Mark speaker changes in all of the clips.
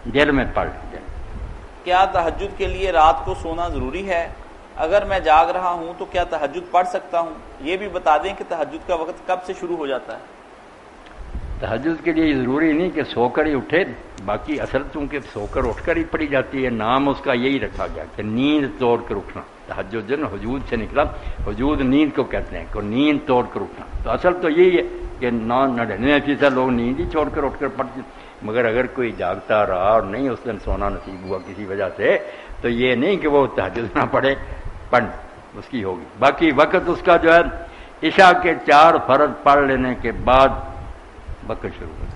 Speaker 1: دل میں پڑھ لیں۔
Speaker 2: کیا تہجد کے لیے رات کو سونا ضروری ہے؟ اگر میں جاگ رہا ہوں تو کیا تہجد پڑھ سکتا ہوں؟ یہ بھی بتا دیں کہ تہجد کا وقت کب سے شروع ہو جاتا ہے؟
Speaker 1: تہجد کے لیے ضروری نہیں کہ سو کر ہی اٹھے، باقی اصل چونکہ سو کر اٹھ کر ہی پڑھی جاتی ہے، نام اس کا یہی رکھا گیا کہ نیند توڑ کر اٹھنا۔ تہجد جو نا حجود سے نکلا، حجود نیند کو کہتے ہیں کہ نیند توڑ کر اٹھنا، تو اصل تو یہی ہے کہ 99% لوگ نیند ہی چھوڑ کر اٹھ کر پڑھتے، مگر اگر کوئی جاگتا رہا اور نہیں اس دن سونا نصیب ہوا کسی وجہ سے، تو یہ نہیں کہ وہ تہجد نہ پڑھے، پڑھ اس کی ہوگی۔ باقی وقت اس کا جو ہے عشاء کے 4 فرض پڑھ لینے کے بعد وقت شروع ہو۔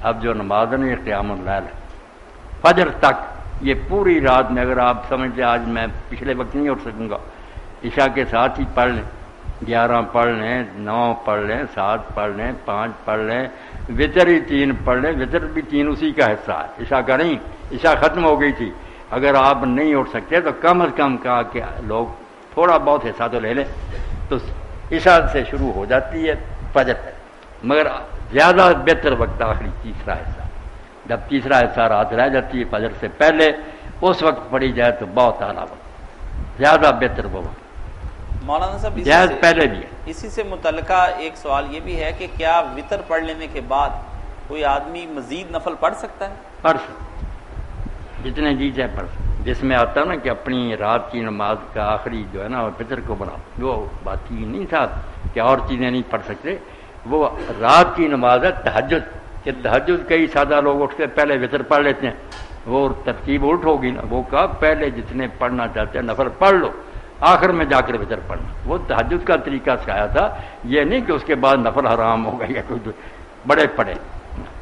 Speaker 1: اب جو نماز ہے قیام اللیل ہے فجر تک، یہ پوری رات میں اگر آپ سمجھتے آج میں پچھلے وقت نہیں اٹھ سکوں گا، عشاء کے ساتھ ہی پڑھ لیں، 11 پڑھ لیں، 9 پڑھ لیں، 7 پڑھ لیں، 5 پڑھ لیں، وطر ہی 3 پڑھ لیں، وطر بھی 3 اسی کا حصہ ہے، عشاء کا نہیں، عشاء ختم ہو گئی تھی۔ اگر آپ نہیں اٹھ سکتے تو کم از کم کہا کہ لوگ تھوڑا بہت حصہ تو لے لیں، تو عشاء سے شروع ہو جاتی ہے فجر تک، مگر زیادہ بہتر وقت آخری تیسرا حصہ، جب تیسرا حصہ رات رہ جاتی ہے فجر سے پہلے، اس وقت پڑھی جائے تو بہت اعلیٰ وقت، زیادہ بہتر وہ وقت۔
Speaker 2: مولانا صاحب
Speaker 1: جائز پہلے بھی ہے۔
Speaker 2: اسی سے متعلقہ ایک سوال یہ بھی ہے کہ کیا وطر پڑھ لینے کے بعد کوئی آدمی مزید نفل پڑھ سکتا ہے؟
Speaker 1: پڑھ سکتے، جتنے جی چاہے پڑھ سکتے۔ جس میں آتا نا کہ اپنی رات کی نماز کا آخری جو ہے نا فطر کو بنا، وہ بات ہی نہیں تھا کہ اور چیزیں نہیں پڑھ سکتے، وہ رات کی نماز ہے تہجد، کہ تہجد کئی سادہ لوگ اٹھ کے پہلے وطر پڑھ لیتے ہیں، وہ ترتیب الٹ ہوگی نا، وہ کہا پہلے جتنے پڑھنا چاہتے ہیں نفل پڑھ لو، آخر میں جا کر وطر پڑھنا، وہ تہجد کا طریقہ سکھایا تھا، یہ نہیں کہ اس کے بعد نفل حرام ہوگا یا کوئی، بڑے پڑھے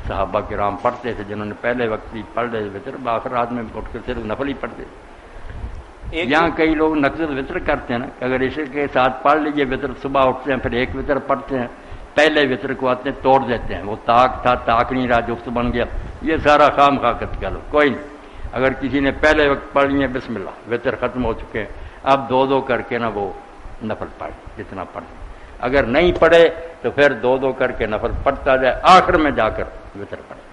Speaker 1: صحابہ کرام پڑھتے تھے جنہوں نے پہلے وقت بھی پڑھ رہے وطر، آخر رات میں اٹھ کر صرف نفل ہی پڑھتے تھے۔ یہاں کئی لوگ نقض وطر کرتے ہیں نا، اگر عشاء کے ساتھ پڑھ لیجیے وطر، صبح اٹھتے ہیں پھر ایک وطر پڑھتے ہیں، پہلے وطر کو آتے ہیں توڑ دیتے ہیں، وہ طاق تھا طاق نہیں رہا، جفت بن گیا، یہ سارا خام خواہ کا لو کوئی نہیں۔ اگر کسی نے پہلے وقت پڑھ لیے بسم اللہ، وطر ختم ہو چکے ہیں، اب 2 کر کے نا وہ نفل پڑھ جتنا پڑھ، اگر نہیں پڑھے تو پھر 2 کر کے نفل پڑھتا جائے، آخر میں جا کر وطر پڑھے۔